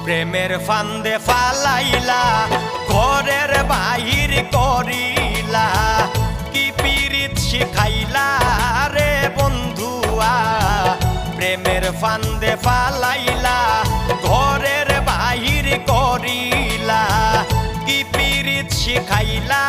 প্রেমের ফান্দে ফালাইলা ঘরের বাহির করিলা কি পীড়িত শিখাইলা রে বন্ধুয়া প্রেমের ফান্দে ফালাইলা ঘরের বাহির করিলা কি পীড়িত শিখাইলা